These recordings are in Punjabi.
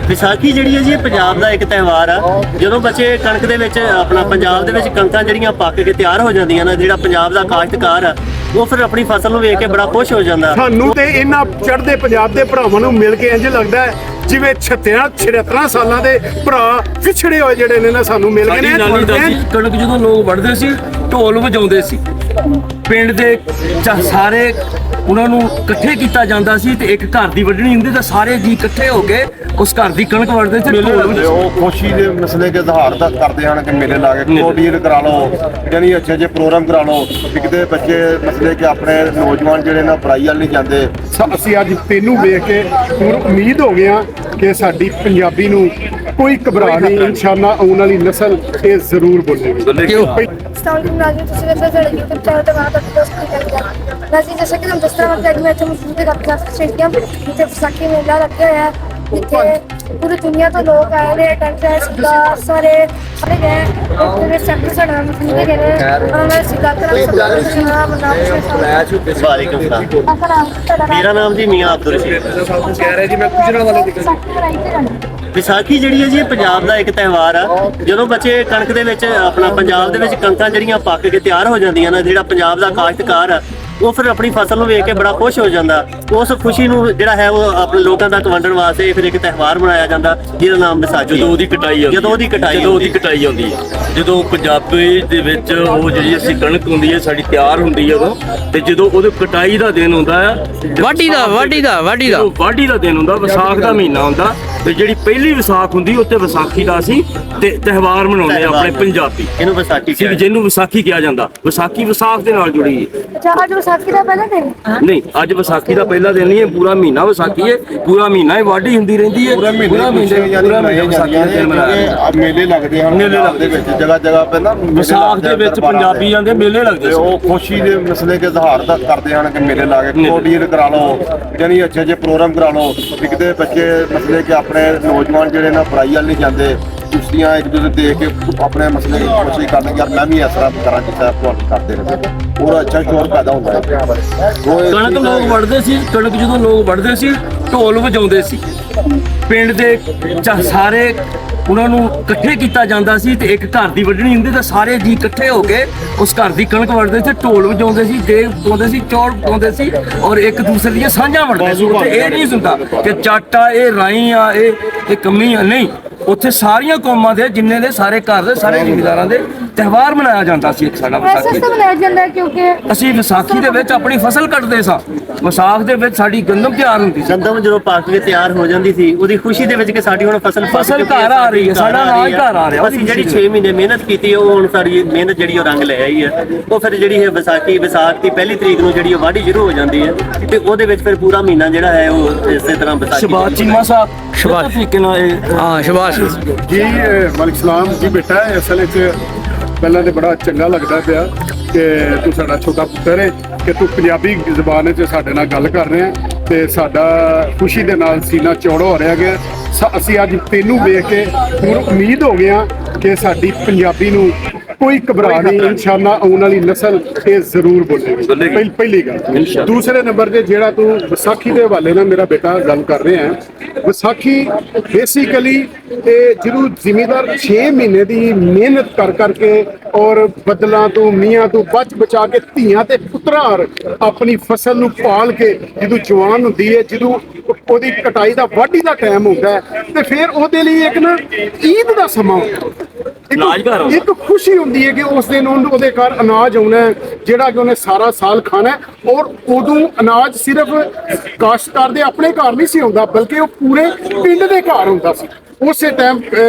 ਵਿਸਾਖੀ ਜਿਹੜੀ ਹੈ ਜੀ ਇਹ ਪੰਜਾਬ ਦਾ ਇੱਕ ਤਿਉਹਾਰ ਆ। ਜਦੋਂ ਬੱਚੇ ਕਣਕ ਦੇ ਵਿੱਚ ਆਪਣਾ ਪੰਜਾਬ ਦੇ ਵਿੱਚ ਕਣਕਾਂ ਜਿਹੜੀਆਂ ਪੱਕ ਕੇ ਤਿਆਰ ਹੋ ਜਾਂਦੀਆਂ ਨੇ, ਜਿਹੜਾ ਪੰਜਾਬ ਦਾ ਕਾਸ਼ਤਕਾਰ ਆ ਉਹ ਫਿਰ ਆਪਣੀ ਫਸਲ ਨੂੰ ਵੇਖ ਕੇ ਬੜਾ ਖੁਸ਼ ਹੋ ਜਾਂਦਾ। ਸਾਨੂੰ ਤੇ ਇਹਨਾਂ ਚੜ੍ਹਦੇ ਪੰਜਾਬ ਦੇ ਭਰਾਵਾਂ ਨੂੰ ਮਿਲ ਕੇ ਇੰਜ ਲੱਗਦਾ ਹੈ ਜਿਵੇਂ 76 ਸਾਲਾਂ ਦੇ ਭਰਾ ਵਿਛੜੇ ਹੋਏ ਜਿਹੜੇ ਨੇ ਨਾ ਸਾਨੂੰ ਮਿਲ ਗਏ ਨੇ। ਕਣਕ ਜਦੋਂ ਲੋਕ ਵੱਢਦੇ ਸੀ ਢੋਲ ਵਜਾਉਂਦੇ ਸੀ, ਪਿੰਡ ਦੇ ਸਾਰੇ ਉਹਨਾਂ ਨੂੰ ਇਕੱਠੇ ਕੀਤਾ ਜਾਂਦਾ ਸੀ ਤੇ ਇੱਕ ਘਰ ਦੀ ਵੱਢਣੀ ਹੁੰਦੀ ਤਾਂ ਸਾਰੇ ਜੀ ਇਕੱਠੇ ਹੋ ਕੇ ਉਸ ਘਰ ਦੀ ਕਣਕ ਵੱਢਦੇ ਸੀ। ਉਹ ਖੁਸ਼ੀ ਦੇ ਮਸਲੇ ਕੇ ਇਜ਼ਹਾਰ ਦਾ ਕਰਦੇ ਹਨ ਕਿ ਮੇਲੇ ਲਾ ਕੇ ਕੋਡੀਅਰ ਕਰਾ ਲਓ, ਯਾਨੀ ਅੱਛੇ ਜਿਹੇ ਪ੍ਰੋਗਰਾਮ ਕਰਾ ਲਓ। ਕਿਤੇ ਬੱਚੇ ਮਸਲੇ ਕਿ ਆਪਣੇ ਨੌਜਵਾਨ ਜਿਹੜੇ ਨਾ ਪੜ੍ਹਾਈ ਵੱਲ ਨਹੀਂ ਜਾਂਦੇ। ਅਸੀਂ ਅੱਜ ਤੈਨੂੰ ਵੇਖ ਕੇ ਪੂਰੀ ਉਮੀਦ ਹੋ ਗਿਆ ਕਿ ਸਾਡੀ ਪੰਜਾਬੀ ਨੂੰ ਕੋਈ ਘਬਰਾ ਨਹੀਂ, ਇਨਸ਼ਾਅੱਲਾ ਆਉਣ ਵਾਲੀ ਨਸਲ ਇਹ ਜ਼ਰੂਰ ਬੋਲੇਗੀ। जैसा कि हम 10 में स्टेडियम विसाखी मेला लगे हुए हैं, इतने पूरी दुनिया तो लोग आए हुए सारे गए ਮੇਰਾ ਨਾਮ ਜੀ ਮੀਆਂ ਅਬਦੁਲ ਰਸ਼ੀਦ। ਵਿਸਾਖੀ ਜਿਹੜੀ ਹੈ ਜੀ ਇਹ ਪੰਜਾਬ ਦਾ ਇੱਕ ਤਿਉਹਾਰ ਆ। ਜਦੋਂ ਬੱਚੇ ਕਣਕ ਦੇ ਵਿੱਚ ਆਪਣਾ ਪੰਜਾਬ ਦੇ ਵਿੱਚ ਕਣਕਾਂ ਜਿਹੜੀਆਂ ਪੱਕ ਕੇ ਤਿਆਰ ਹੋ ਜਾਂਦੀਆਂ ਨੇ, ਜਿਹੜਾ ਪੰਜਾਬ ਦਾ ਕਾਸ਼ਤਕਾਰ ਆ ਉਹ ਫਿਰ ਆਪਣੀ ਫਸਲ ਨੂੰ ਵੇਖ ਕੇ ਬੜਾ ਖੁਸ਼ ਹੋ ਜਾਂਦਾ। ਉਸ ਖੁਸ਼ੀ ਨੂੰ ਜਿਹੜਾ ਹੈ ਉਹ ਆਪਣੇ ਲੋਕਾਂ ਤੱਕ ਵੰਡਣ ਵਾਸਤੇ ਫਿਰ ਇੱਕ ਤਿਉਹਾਰ ਮਨਾਇਆ ਜਾਂਦਾ ਜਿਹਦਾ ਨਾਮ ਵਿਸਾਖੀ। ਜਦੋਂ ਉਹਦੀ ਕਟਾਈ ਆਉਂਦੀ ਹੈ, ਜਦੋਂ ਪੰਜਾਬੀ ਦੇ ਵਿੱਚ ਉਹ ਜਿਹੜੀ ਅਸੀਂ ਕਣਕ ਹੁੰਦੀ ਹੈ ਸਾਡੀ ਤਿਆਰ ਹੁੰਦੀ ਹੈ ਉਦੋਂ, ਤੇ ਜਦੋਂ ਉਹਦੇ ਕਟਾਈ ਦਾ ਦਿਨ ਹੁੰਦਾ ਆ, ਵਾਢੀ ਦਾ ਦਿਨ ਹੁੰਦਾ, ਵਿਸਾਖ ਦਾ ਮਹੀਨਾ ਹੁੰਦਾ, ਤੇ ਜਿਹੜੀ ਪਹਿਲੀ ਵਿਸਾਖ ਹੁੰਦੀ ਉੱਤੇ ਵਿਸਾਖੀ ਦਾ ਅਸੀਂ ਤੇ ਤਿਉਹਾਰ ਮਨਾਉਂਦੇ ਆ ਆਪਣੇ ਪੰਜਾਬੀ। ਇਹਨੂੰ ਵਿਸਾਖੀ ਜਿਹਨੂੰ ਵਿਸਾਖੀ ਕਿਹਾ ਜਾਂਦਾ। ਵਿਸਾਖੀ ਵਿਸਾਖ ਦੇ ਨਾਲ ਜੁੜੀ ਹੈ। ਅੱਜ ਵਿਸਾਖੀ ਦਾ ਪਹਿਲਾ ਦਿਨ ਨਹੀਂ, ਅੱਜ ਵਿਸਾਖੀ ਦਾ ਪਹਿਲਾ ਦਿਨ ਨਹੀਂ ਹੈ, ਪੂਰਾ ਮਹੀਨਾ ਵਿਸਾਖੀ ਹੈ। ਪੂਰਾ ਮਹੀਨਾ ਹੀ ਵਾਢੀ ਹੁੰਦੀ ਰਹਿੰਦੀ ਹੈ। ਪੂਰਾ ਮਹੀਨਾ ਵਿਸਾਖੀ ਦੇ ਮੇਲੇ ਲੱਗਦੇ ਹਨ। ਮੇਲੇ ਲੱਗਦੇ ਵਿੱਚ ਜਗ੍ਹਾ ਪੈਂਦਾ ਵਿਸਾਖ ਦੇ ਵਿੱਚ ਪੰਜਾਬੀਆਂ ਦੇ ਮੇਲੇ ਲੱਗਦੇ। ਉਹ ਖੁਸ਼ੀ ਦੇ ਮਸਲੇ ਕੇ ਇਜ਼ਹਾਰ ਦਾ ਕਰਦੇ ਹਨ ਕਿ ਮੇਲੇ ਲਾ ਕੇ ਕੋਡੀਅਰ ਕਰਾ ਲਓ, ਯਾਨੀ ਅੱਛੇ ਜਿਹੇ ਪ੍ਰੋਗਰਾਮ ਕਰਾ ਲਓ। ਕਿਤੇ ਬੱਚੇ ਮਸਲੇ ਕਿ ਆਪਣੇ ਨੌਜਵਾਨ ਜਿਹੜੇ ਨਾ ਪੜ੍ਹਾਈ ਵੱਲ ਨਹੀਂ ਜਾਂਦੇ, ਕੁਸ਼ਤੀਆਂ ਇੱਕ ਦੂਜੇ ਦੇਖ ਕੇ ਆਪਣੇ ਮਸਲੇ ਦੀ ਕੋਸ਼ਿਸ਼ ਕਰਨ ਕਿ ਯਾਰ ਮੈਂ ਵੀ ਇਸ ਤਰ੍ਹਾਂ ਕਰਾਂ ਜਿਸ ਤਰ੍ਹਾਂ ਤੁਹਾਨੂੰ ਕਰਦੇ ਰਹੇ। ਪੂਰਾ ਅੱਛਾ ਸ਼ੌਰ ਪੈਦਾ ਹੁੰਦਾ ਹੈ। ਕਣਕ ਲੋਕ ਵੱਢਦੇ ਸੀ, ਕਣਕ ਜਦੋਂ ਲੋਕ ਵੱਢਦੇ ਸੀ ਢੋਲ ਵਜਾਉਂਦੇ ਸੀ, ਪਿੰਡ ਦੇ ਸਾਰੇ ਉਹਨਾਂ ਨੂੰ ਇਕੱਠੇ ਕੀਤਾ ਜਾਂਦਾ ਸੀ ਤੇ ਇੱਕ ਘਰ ਦੀ ਵੱਢਣੀ ਹੁੰਦੀ ਤਾਂ ਸਾਰੇ ਜੀ ਇਕੱਠੇ ਹੋ ਕੇ ਉਸ ਘਰ ਦੀ ਕਣਕ ਵੱਢਦੇ ਸੀ, ਢੋਲ ਵਜਾਉਂਦੇ ਸੀ, ਦੇਗ ਪਾਉਂਦੇ ਸੀ, ਚੌਲ ਪਾਉਂਦੇ ਸੀ ਔਰ ਇੱਕ ਦੂਸਰੇ ਦੀਆਂ ਸਾਂਝਾਂ ਵੰਡਦੇ ਸੀ। ਉੱਥੇ ਇਹ ਨਹੀਂ ਹੁੰਦਾ ਕਿ ਚਾਟਾ ਇਹ ਰਾਈ ਆ ਇਹ ਕਮੀ ਆ, ਨਹੀਂ, ਉੱਥੇ ਸਾਰੀਆਂ ਕੌਮਾਂ ਦੇ ਜਿੰਨੇ ਦੇ ਸਾਰੇ ਘਰ ਦੇ ਸਾਰੇ ਜ਼ਿਮੀਂਦਾਰਾਂ ਦੇ ਤਿਉਹਾਰ ਮਨਾਇਆ ਜਾਂਦਾ ਸੀ। ਇੱਕ ਸਾਡਾ ਵਿਸਾਖੀ ਮਨਾਇਆ ਜਾਂਦਾ ਕਿਉਂਕਿ ਅਸੀਂ ਵਿਸਾਖੀ ਦੇ ਵਿੱਚ ਆਪਣੀ ਫਸਲ ਕੱਟਦੇ ਸਾਂ। ਵਿਸਾਖ ਦੇ ਵਿੱਚ ਸਾਡੀ ਗੰਦਮ ਤਿਆਰ ਹੁੰਦੀ ਸੀ। ਗੰਦਮ ਜਦੋਂ ਪੱਕ ਕੇ ਤਿਆਰ ਹੋ ਜਾਂਦੀ ਸੀ ਉਹਦੀ ਖੁਸ਼ੀ ਦੇ ਵਿੱਚ ਕਿ ਸਾਡੀ ਹੁਣ ਫਸਲ ਘਰ ਆ ਰਹੀ ਹੈ, ਸਾਡਾ ਅਨਾਜ ਘਰ ਆ ਰਿਹਾ। ਅਸੀਂ ਜਿਹੜੀ 6 ਮਹੀਨੇ ਮਿਹਨਤ ਕੀਤੀ ਉਹ ਹੁਣ ਸਾਡੀ ਮਿਹਨਤ ਜਿਹੜੀ ਉਹ ਰੰਗ ਲੈ ਆਈ ਹੈ। ਉਹ ਫਿਰ ਜਿਹੜੀ ਹੈ ਵਿਸਾਖ ਦੀ ਪਹਿਲੀ ਤਰੀਕ ਨੂੰ ਜਿਹੜੀ ਵਾਢੀ ਸ਼ੁਰੂ ਹੋ ਜਾਂਦੀ ਹੈ ਤੇ ਉਹਦੇ ਵਿੱਚ ਫਿਰ ਪੂਰਾ ਮਹੀਨਾ ਜਿਹੜਾ ਹੈ ਉਹ ਇਸੇ ਤਰ੍ਹਾਂ ਵਿਸਾਖੀ। ਸ਼ਬਾਸ਼ ਚੀਮਾ ਸਾਹਿਬ, ਸ਼ਬਾਸ਼ ਤਰੀਕੇ ਨਾਲ ਸ਼ਬਾਸ਼ ਜੀ। ਮਲਿਕ ਸਲਾਮ ਜੀ ਬੇਟਾ, ਅਸਲ ਵਿੱਚ ਪਹਿਲਾਂ ਤੇ ਬੜਾ ਚੰਗਾ ਲੱਗਦਾ ਪਿਆ ਕਿ ਤੂੰ ਸਾਡਾ ਛੋਟਾ ਪੁੱਤਰ ਹੈ, ਕਿ ਤੂੰ ਪੰਜਾਬੀ ਜ਼ੁਬਾਨ ਵਿੱਚ ਸਾਡੇ ਨਾਲ ਗੱਲ ਕਰ ਰਿਹਾ ਤੇ ਸਾਡਾ ਖੁਸ਼ੀ ਦੇ ਨਾਲ ਸੀਨਾ ਚੌੜਾ ਹੋ ਰਿਹਾ ਗਿਆ। ਅਸੀਂ ਅੱਜ ਤੈਨੂੰ ਵੇਖ ਕੇ ਪੂਰੀ ਉਮੀਦ ਹੋ ਗਿਆ ਕਿ ਸਾਡੀ ਪੰਜਾਬੀ ਨੂੰ ਕੋਈ ਘਬਰਾ ਨਹੀਂ, ਇਨਸ਼ਾਅੱਲਾ ਆਉਣ ਵਾਲੀ ਨਸਲ ਇਹ ਜ਼ਰੂਰ ਬੋਲੇਗੀ। ਪਹਿਲੀ ਗੱਲ। ਦੂਸਰੇ ਨੰਬਰ ਤੇ ਜਿਹੜਾ ਤੂੰ ਵਿਸਾਖੀ ਦੇ ਹਵਾਲੇ ਨਾਲ ਮੇਰਾ ਬੇਟਾ ਗੱਲ ਕਰ ਰਿਹਾ ਹੈ, ਵਿਸਾਖੀ ਬੇਸਿਕਲੀ ਇਹ ਜਿਹਨੂੰ ਜ਼ਿਮੀਂਦਾਰ 6 ਮਹੀਨੇ ਦੀ ਮਿਹਨਤ ਕਰਕੇ ਔਰ ਬਦਲਾਂ ਤੋਂ ਮੀਆਂ ਤੋਂ ਬਚਾ ਕੇ ਧੀਆਂ ਤੇ ਪੁੱਤਰਾਂ ਆਪਣੀ ਫਸਲ ਨੂੰ ਪਾਲ ਕੇ ਜਦੋਂ ਜਵਾਨ ਹੁੰਦੀ ਹੈ, ਜਦੋਂ ਉਹਦੀ ਕਟਾਈ ਦਾ ਵਾਢੀ ਦਾ ਟਾਈਮ ਹੁੰਦਾ ਹੈ ਤੇ ਫਿਰ ਉਹਦੇ ਲਈ ਇੱਕ ਨਾ ਈਦ ਦਾ ਸਮਾਂ ਹੁੰਦਾ, ਇੱਕ ਖੁਸ਼ੀ ਹੁੰਦੀ ਹੈ ਕਿ ਉਸ ਦਿਨ ਉਹਦੇ ਘਰ ਅਨਾਜ ਆਉਣਾ ਹੈ ਜਿਹੜਾ ਕਿ ਉਹਨੇ ਸਾਰਾ ਸਾਲ ਖਾਣਾ। ਔਰ ਉਦੋਂ ਅਨਾਜ ਸਿਰਫ ਕਾਸ਼ਤਕਾਰ ਦੇ ਆਪਣੇ ਘਰ ਨਹੀਂ ਸੀ ਹੁੰਦਾ, ਬਲਕਿ ਉਹ ਪੂਰੇ ਪਿੰਡ ਦੇ ਘਰ ਹੁੰਦਾ ਸੀ। ਉਸੇ ਟਾਈਮ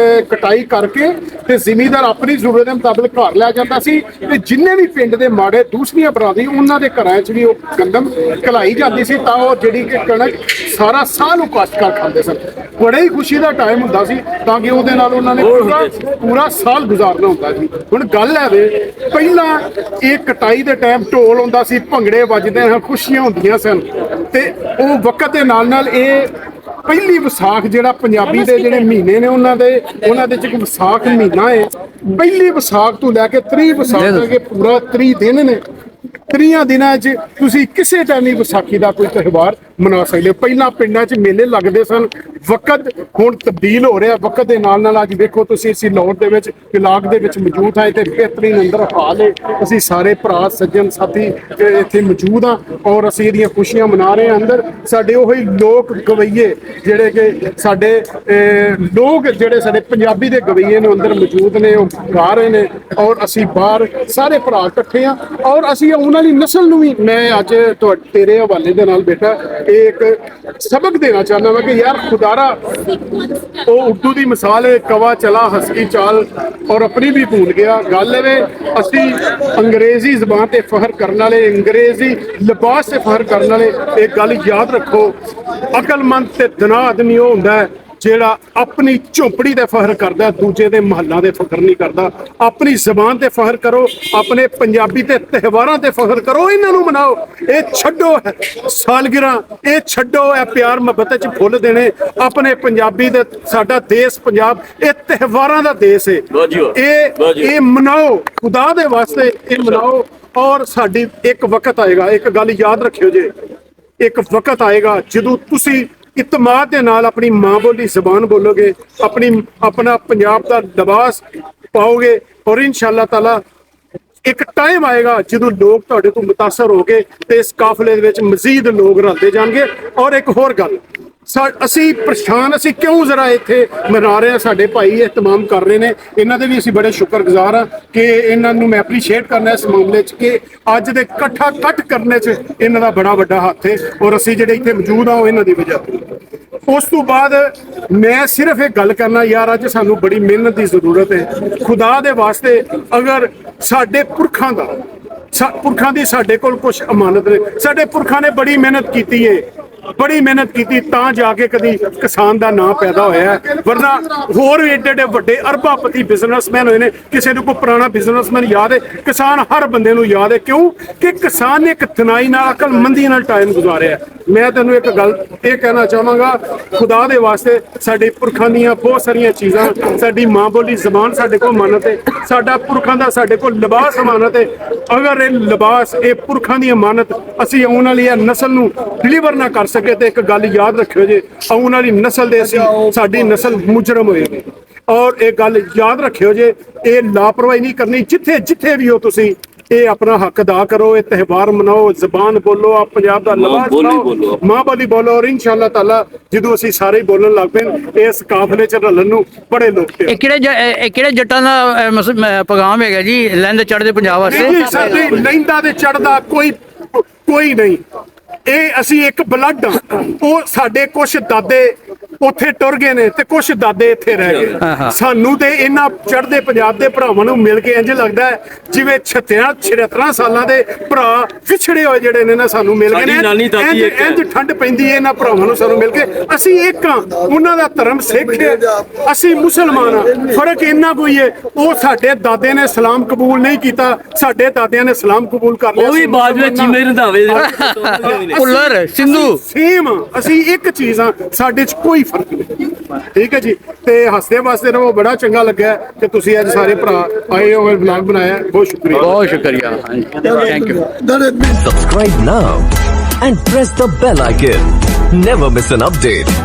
ਕਟਾਈ ਕਰਕੇ ਤੇ ਜ਼ਿਮੀਂਦਾਰ ਆਪਣੀ ਜ਼ਰੂਰਤ ਦੇ ਮੁਤਾਬਿਕ ਘਰ ਲੈ ਜਾਂਦਾ ਸੀ ਤੇ ਜਿੰਨੇ ਵੀ ਪਿੰਡ ਦੇ ਮਾੜੇ ਦੂਸਰੀਆਂ ਬਰਾਦਰੀ ਉਹਨਾਂ ਦੇ ਘਰਾਂ 'ਚ ਵੀ ਉਹ ਗੰਦਮ ਕਲਾਈ ਜਾਂਦੀ ਸੀ ਤਾਂ ਉਹ ਜਿਹੜੀ ਕਿ ਕਣਕ ਸਾਰਾ ਸਾਲ ਉਹ ਕਾਸ਼ਤਕਾਰ ਖਾਂਦੇ ਸਨ। ਬੜੇ ਹੀ ਖੁਸ਼ੀ ਦਾ ਟਾਈਮ ਹੁੰਦਾ ਸੀ ਤਾਂ ਕਿ ਉਹਦੇ ਨਾਲ ਉਹਨਾਂ ਨੇ ਪੂਰਾ ਸਾਲ ਗੁਜ਼ਾਰਨਾ ਹੁੰਦਾ ਸੀ। ਹੁਣ ਗੱਲ ਹੈ ਵੇ, ਪਹਿਲਾਂ ਇਹ ਕਟਾਈ ਦੇ ਟਾਈਮ ਢੋਲ ਹੁੰਦਾ ਸੀ, ਭੰਗੜੇ ਵੱਜਦੇ ਹਨ, ਖੁਸ਼ੀਆਂ ਹੁੰਦੀਆਂ ਸਨ ਤੇ ਉਹ ਵਕਤ ਦੇ ਨਾਲ ਇਹ ਪਹਿਲੀ ਵਿਸਾਖ ਜਿਹੜਾ ਪੰਜਾਬੀ ਦੇ ਜਿਹੜੇ ਮਹੀਨੇ ਨੇ ਉਹਨਾਂ ਦੇ ਚ ਇੱਕ ਵਿਸਾਖ ਮਹੀਨਾ ਹੈ। ਪਹਿਲੀ ਵਿਸਾਖ ਤੋਂ ਲੈ ਕੇ 30 ਵਿਸਾਖ ਤੱਕ ਪੂਰਾ 30 ਦਿਨ ਨੇ। 30 ਦਿਨਾਂ 'ਚ ਤੁਸੀਂ ਕਿਸੇ ਟਾਈਮ ਵਿਸਾਖੀ ਦਾ ਕੋਈ ਤਿਉਹਾਰ ਮਨਾ ਸਕਦੇ ਹੋ। ਪਹਿਲਾਂ ਪਿੰਡਾਂ 'ਚ ਮੇਲੇ ਲੱਗਦੇ ਸਨ, ਵਕਤ ਹੁਣ ਤਬਦੀਲ ਹੋ ਰਿਹਾ। ਵਕਤ ਦੇ ਨਾਲ ਨਾਲ ਅੱਜ ਦੇਖੋ ਤੁਸੀਂ ਅਸੀਂ ਲਾਹੌਰ ਦੇ ਵਿੱਚ ਇਲਾਕ ਦੇ ਵਿੱਚ ਮੌਜੂਦ ਹਾਂ ਤੇ ਬਿਹਤਰੀਨ ਅੰਦਰ ਹਾਲ ਹੈ। ਅਸੀਂ ਸਾਰੇ ਭਰਾ ਸੱਜਣ ਸਾਥੀ ਇੱਥੇ ਮੌਜੂਦ ਹਾਂ ਔਰ ਅਸੀਂ ਇਹਦੀਆਂ ਖੁਸ਼ੀਆਂ ਮਨਾ ਰਹੇ ਹਾਂ। ਅੰਦਰ ਸਾਡੇ ਉਹੀ ਲੋਕ ਗਵਈਏ ਜਿਹੜੇ ਕਿ ਸਾਡੇ ਲੋਕ ਜਿਹੜੇ ਸਾਡੇ ਪੰਜਾਬੀ ਦੇ ਗਵਈਏ ਨੇ ਅੰਦਰ ਮੌਜੂਦ ਨੇ, ਉਹ ਗਾ ਰਹੇ ਨੇ ਔਰ ਅਸੀਂ ਬਾਹਰ ਸਾਰੇ ਭਰਾ ਇਕੱਠੇ ਹਾਂ ਔਰ ਅਸੀਂ ਆਉਣ ਵਾਲੀ ਨਸਲ ਨੂੰ ਵੀ ਮੈਂ ਅੱਜ ਤੇਰੇ ਹਵਾਲੇ ਦੇ ਨਾਲ ਬੇਟਾ ਇਹ ਇੱਕ ਸਬਕ ਦੇਣਾ ਚਾਹੁੰਦਾ ਮੈਂ ਕਿ ਯਾਰ ਖੁਦਾਰਾ ਉਹ ਉਰਦੂ ਦੀ ਮਿਸਾਲ ਹੈ, ਕਵਾ ਚਲਾ ਹਸਕੀ ਚਾਲ ਔਰ ਆਪਣੀ ਵੀ ਭੁੱਲ ਗਿਆ। ਗੱਲ ਇਹ ਅਸੀਂ ਅੰਗਰੇਜ਼ੀ ਜ਼ਬਾਨ ਤੇ ਫਖਰ ਕਰਨ ਵਾਲੇ, ਅੰਗਰੇਜ਼ੀ ਲਿਬਾਸ ਤੇ ਫਖਰ ਕਰਨ ਵਾਲੇ, ਇਹ ਗੱਲ ਯਾਦ ਰੱਖੋ ਅਕਲਮੰਦ ਤੇ ਦਨਾ ਆਦਮੀ ਉਹ ਹੁੰਦਾ ਹੈ ਜਿਹੜਾ ਆਪਣੀ ਝੋਪੜੀ ਤੇ ਫਖਰ ਕਰਦਾ, ਦੂਜੇ ਦੇ ਮਹੱਲਾਂ ਦੇ ਫਖਰ ਨਹੀਂ ਕਰਦਾ। ਆਪਣੀ ਜ਼ਬਾਨ ਤੇ ਫਖਰ ਕਰੋ, ਆਪਣੇ ਪੰਜਾਬੀ ਤੇ ਤਿਉਹਾਰਾਂ ਤੇ ਫਖਰ ਕਰੋ, ਇਹਨਾਂ ਨੂੰ ਮਨਾਓ। ਇਹ ਛੱਡੋ ਸਾਲਗਿਰਾਂ, ਇਹ ਛੱਡੋ ਇਹ ਪਿਆਰ ਮੁਹੱਬਤ ਚ ਫੁੱਲ ਦੇਣੇ। ਆਪਣੇ ਪੰਜਾਬੀ ਦੇ ਸਾਡਾ ਦੇਸ਼ ਪੰਜਾਬ ਇਹ ਤਿਉਹਾਰਾਂ ਦਾ ਦੇਸ਼ ਹੈ। ਇਹ ਮਨਾਓ ਖੁਦਾ ਦੇ ਵਾਸਤੇ, ਇਹ ਮਨਾਓ। ਔਰ ਸਾਡੀ ਇੱਕ ਵਕਤ ਆਏਗਾ, ਇੱਕ ਗੱਲ ਯਾਦ ਰੱਖਿਓ ਜੇ, ਇੱਕ ਵਕਤ ਆਏਗਾ ਜਦੋਂ ਤੁਸੀਂ ਇਤਮਾਦ ਦੇ ਨਾਲ ਆਪਣੀ ਮਾਂ ਬੋਲੀ ਜ਼ਬਾਨ ਬੋਲੋਗੇ, ਆਪਣਾ ਪੰਜਾਬ ਦਾ ਲਿਬਾਸ ਪਾਓਗੇ ਔਰ ਇਨਸ਼ਾਅੱਲਾ ਤਾਲਾ ਇੱਕ ਟਾਈਮ ਆਏਗਾ ਜਦੋਂ ਲੋਕ ਤੁਹਾਡੇ ਤੋਂ ਮੁਤਾਸਰ ਹੋ ਕੇ ਤੇ ਇਸ ਕਾਫਲੇ ਦੇ ਵਿੱਚ ਮਜ਼ੀਦ ਲੋਕ ਰਲਦੇ ਜਾਣਗੇ। ਔਰ ਇੱਕ ਹੋਰ ਗੱਲ, ਅਸੀਂ ਪਰੇਸ਼ਾਨ ਅਸੀਂ ਕਿਉਂ ਜ਼ਰਾ ਇੱਥੇ ਮਨਾ ਰਹੇ ਹਾਂ, ਸਾਡੇ ਭਾਈ ਇਹਤਮਾਮ ਕਰ ਰਹੇ ਨੇ, ਇਹਨਾਂ ਦੇ ਵੀ ਅਸੀਂ ਬੜੇ ਸ਼ੁਕਰਗੁਜ਼ਾਰ ਹਾਂ ਕਿ ਇਹਨਾਂ ਨੂੰ ਮੈਂ ਐਪਰੀਸ਼ੀਏਟ ਕਰਨਾ ਇਸ ਮਾਮਲੇ 'ਚ ਕਿ ਅੱਜ ਦੇ ਇਕੱਠ ਕਰਨੇ 'ਚ ਇਹਨਾਂ ਦਾ ਬੜਾ ਵੱਡਾ ਹੱਥ ਹੈ ਔਰ ਅਸੀਂ ਜਿਹੜੇ ਇੱਥੇ ਮੌਜੂਦ ਹਾਂ ਉਹ ਇਹਨਾਂ ਦੀ ਵਜ੍ਹਾ ਤੋਂ। ਉਸ ਤੋਂ ਬਾਅਦ ਮੈਂ ਸਿਰਫ ਇਹ ਗੱਲ ਕਰਨਾ ਯਾਰ ਅੱਜ ਸਾਨੂੰ ਬੜੀ ਮਿਹਨਤ ਦੀ ਜ਼ਰੂਰਤ ਹੈ ਖੁਦਾ ਦੇ ਵਾਸਤੇ। ਅਗਰ ਸਾਡੇ ਪੁਰਖਾਂ ਦੀ ਸਾਡੇ ਕੋਲ ਕੁਝ ਅਮਾਨਤ ਨੇ, ਸਾਡੇ ਪੁਰਖਾਂ ਨੇ ਬੜੀ ਮਿਹਨਤ ਕੀਤੀ ਹੈ, ਬੜੀ ਮਿਹਨਤ ਕੀਤੀ ਤਾਂ ਜਾ ਕੇ ਕਦੀ ਕਿਸਾਨ ਦਾ ਨਾਂ ਪੈਦਾ ਹੋਇਆ, ਵਰਨਾ ਹੋਰ ਏਡੇ ਵੱਡੇ ਅਰਬਾਪਤੀ ਬਿਜ਼ਨਸਮੈਨ ਹੋਏ ਨੇ। ਕਿਸੇ ਨੂੰ ਕੋਈ ਪੁਰਾਣਾ ਬਿਜ਼ਨਸਮੈਨ ਯਾਦ ਹੈ? ਕਿਸਾਨ ਹਰ ਬੰਦੇ ਨੂੰ ਯਾਦ ਹੈ। ਕਿਉਂ ਕਿ ਕਿਸਾਨ ਨੇ ਇੱਕ ਤਨਾਈ ਨਾਲ ਅਕਲਮੰਦੀ ਨਾਲ ਟਾਈਮ ਗੁਜ਼ਾਰਿਆ। ਮੈਂ ਤੈਨੂੰ ਇੱਕ ਗੱਲ ਇਹ ਕਹਿਣਾ ਚਾਹਾਂਗਾ, ਖੁਦਾ ਦੇ ਵਾਸਤੇ ਸਾਡੇ ਪੁਰਖਾਂ ਦੀਆਂ ਬਹੁਤ ਸਾਰੀਆਂ ਚੀਜ਼ਾਂ, ਸਾਡੀ ਮਾਂ ਬੋਲੀ ਜ਼ਬਾਨ ਸਾਡੇ ਕੋਲ ਅਮਾਨਤ ਹੈ, ਸਾਡਾ ਪੁਰਖਾਂ ਦਾ ਸਾਡੇ ਕੋਲ ਲਿਬਾਸ ਅਮਾਨਤ ਹੈ। ਅਗਰ ਇਹ ਲਿਬਾਸ ਇਹ ਪੁਰਖਾਂ ਦੀ ਅਮਾਨਤ ਅਸੀਂ ਆਉਣ ਵਾਲੀ ਨਸਲ ਨੂੰ ਡਿਲੀਵਰ ਨਾ ਕਰ ਸਕੇ ਤੇ ਇੱਕ ਗੱਲ ਯਾਦ ਰੱਖਿਓ ਜੇ, ਆਉਣ ਵਾਲੀ ਨਸਲ ਦੇ ਸਾਡੀ ਨਸਲ ਮੁਜਰਮ ਹੋਏਗੀ। ਔਰ ਇਹ ਗੱਲ ਯਾਦ ਰੱਖਿਓ ਜੇ, ਇਹ ਲਾਪਰਵਾਹੀ ਨਹੀਂ ਕਰਨੀ। ਜਿੱਥੇ ਵੀ ਹੋ ਤੁਸੀਂ ਇਹ ਆਪਣਾ ਹੱਕ ਅਦਾ ਕਰੋ, ਇਹ ਤਿਉਹਾਰ ਮਨਾਓ, ਜ਼ਬਾਨ ਬੋਲੋ, ਆਪ ਪੰਜਾਬ ਦਾ ਲਿਬਾਸ ਪਾਓ, ਮਾਂ ਬੋਲੀ ਬੋਲੋ ਔਰ ਇਨਸ਼ਾਅੱਲਾ ਤਾਲਾ ਜਦੋਂ ਅਸੀਂ ਸਾਰੇ ਬੋਲਣ ਲੱਗ ਪਏ ਇਸ ਕਾਫਲੇ 'ਚ ਰਲਣ ਨੂੰ ਬੜੇ ਲੋਕ ਇਹ ਕਿਹੜੇ ਜੱਟਾਂ ਦਾ ਪੈਗਾਮ ਹੈਗਾ ਜੀ ਲਹਿੰਦੇ ਚੜ੍ਹਦੇ ਪੰਜਾਬ ਵਾਸਤੇ? ਨਹੀਂ ਸਾਡੀ ਲਹਿੰਦਾ ਤੇ ਚੜ੍ਹਦਾ ਕੋਈ ਨਹੀਂ। ਇਹ ਅਸੀਂ ਇੱਕ ਬਲੱਡ ਉਹ ਸਾਡੇ ਕੁਛ ਦਾਦੇ ਉੱਥੇ ਟੁਰ ਗਏ ਨੇ ਤੇ ਕੁਛ ਦਾਦੇ ਇੱਥੇ ਰਹਿ ਗਏ। ਸਾਨੂੰ ਤੇ ਇਹਨਾਂ ਚੜ੍ਹਦੇ ਪੰਜਾਬ ਦੇ ਭਰਾਵਾਂ ਨੂੰ ਮਿਲ ਕੇ ਇੰਜ ਲੱਗਦਾ ਹੈ ਜਿਵੇਂ 76 ਸਾਲਾਂ ਦੇ ਭਰਾ ਵਿਛੜੇ ਹੋਏ ਜਿਹੜੇ ਨੇ ਨਾ ਸਾਨੂੰ ਮਿਲ ਗਏ ਨੇ। ਇੰਜ ਠੰਡ ਪੈਂਦੀ ਹੈ ਇਹਨਾਂ ਭਰਾਵਾਂ ਨੂੰ ਸਾਨੂੰ ਮਿਲ ਕੇ। ਅਸੀਂ ਇੱਕ ਹਾਂ, ਉਹਨਾਂ ਦਾ ਧਰਮ ਸਿੱਖ ਹੈ, ਅਸੀਂ ਮੁਸਲਮਾਨ ਹਾਂ। ਫਰਕ ਇੰਨਾ ਕੋਈ ਹੈ, ਉਹ ਸਾਡੇ ਦਾਦੇ ਨੇ ਸਲਾਮ ਕਬੂਲ ਨਹੀਂ ਕੀਤਾ, ਸਾਡੇ ਦਾਦਿਆਂ ਨੇ ਸਲਾਮ ਕਬੂਲ ਕਰ ਲਿਆ। ਉਹ ਵੀ ਬਾਅਦ ਵਿੱਚ ਜਿਵੇਂ ਰੰਧਾਵੇ ਭੁੱਲਰ ਸਿੰਧੂ ਸੇਮ ਅਸੀਂ ਇੱਕ ਚੀਜ਼ ਆ, ਸਾਡੇ 'ਚ ਕੋਈ ਫਰਕ ਨਹੀਂ। ਠੀਕ ਹੈ ਜੀ, ਤੇ ਹੱਸਦੇ ਵਸਦੇ ਰਹੋ। ਬੜਾ ਚੰਗਾ ਲੱਗਿਆ ਕਿ ਤੁਸੀਂ ਅੱਜ ਸਾਰੇ ਭਰਾ ਆਏ ਹੋ, ਵਲੌਗ ਬਣਾਇਆ। ਬਹੁਤ ਸ਼ੁਕਰੀਆ, ਬਹੁਤ ਸ਼ੁਕਰੀਆ। Thank you. Subscribe now and press the bell icon. Never miss an update.